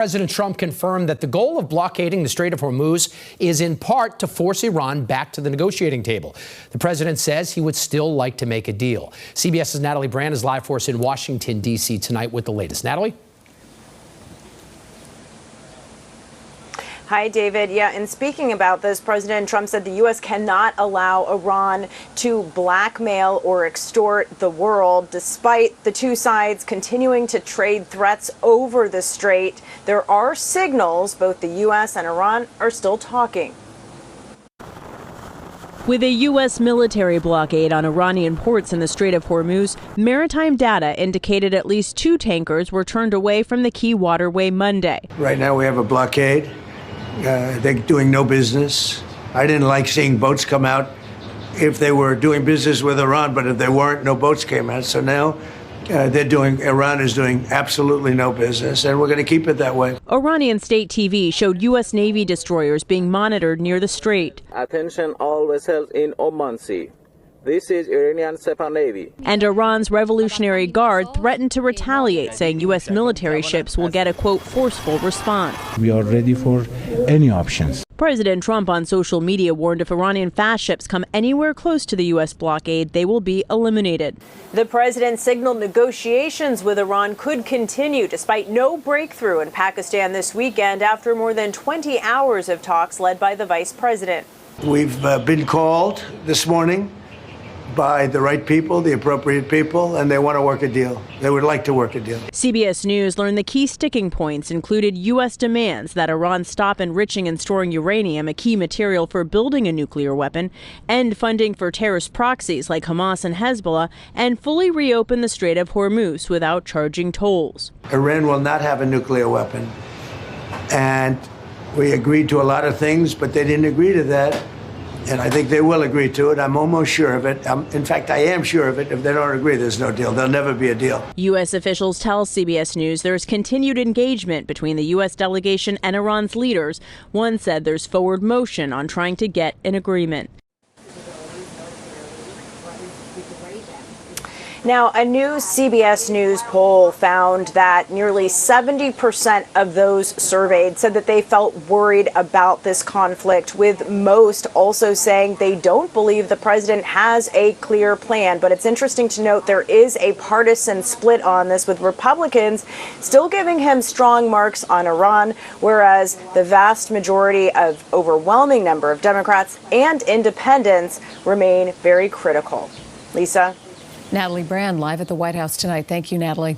President Trump confirmed that the goal of blockading the Strait of Hormuz is in part to force Iran back to the negotiating table. The president says he would still like to make a deal. CBS's Natalie Brand is live for us in Washington, D.C. tonight with the latest. Natalie? Hi, David. Yeah, and speaking about this, President Trump said the U.S. cannot allow Iran to blackmail or extort the world. Despite the two sides continuing to trade threats over the strait, there are signals both the U.S. and Iran are still talking. With a U.S. military blockade on Iranian ports in the Strait of Hormuz, maritime data indicated at least 2 tankers were turned away from the key waterway Monday. Right now we have a blockade. They're doing no business. I didn't like seeing boats come out if they were doing business with Iran, but if they weren't, no boats came out. So now Iran is doing absolutely no business, and we're going to keep it that way. Iranian state TV showed U.S. Navy destroyers being monitored near the strait. Attention all vessels in Oman Sea. This is Iranian Sepah Navy. And Iran's Revolutionary Guard threatened to retaliate, saying U.S. military ships will get a, quote, forceful response. We are ready for any options. President Trump on social media warned if Iranian fast ships come anywhere close to the U.S. blockade, they will be eliminated. The president signaled negotiations with Iran could continue despite no breakthrough in Pakistan this weekend after more than 20 hours of talks led by the vice president. We've been called this morning by the right people, the appropriate people, and they want to work a deal. They would like to work a deal. CBS News learned the key sticking points included U.S. demands that Iran stop enriching and storing uranium, a key material for building a nuclear weapon, end funding for terrorist proxies like Hamas and Hezbollah, and fully reopen the Strait of Hormuz without charging tolls. Iran will not have a nuclear weapon. And we agreed to a lot of things, but they didn't agree to that. And I think they will agree to it. I'm almost sure of it. In fact, I am sure of it. If they don't agree, there's no deal. There'll never be a deal. U.S. officials tell CBS News there's continued engagement between the U.S. delegation and Iran's leaders. One said there's forward motion on trying to get an agreement. Now, a new CBS News poll found that nearly 70% of those surveyed said that they felt worried about this conflict, with most also saying they don't believe the president has a clear plan. But it's interesting to note there is a partisan split on this, with Republicans still giving him strong marks on Iran, whereas the vast majority of overwhelming number of Democrats and independents remain very critical. Lisa? Natalie Brand live at the White House tonight. Thank you, Natalie.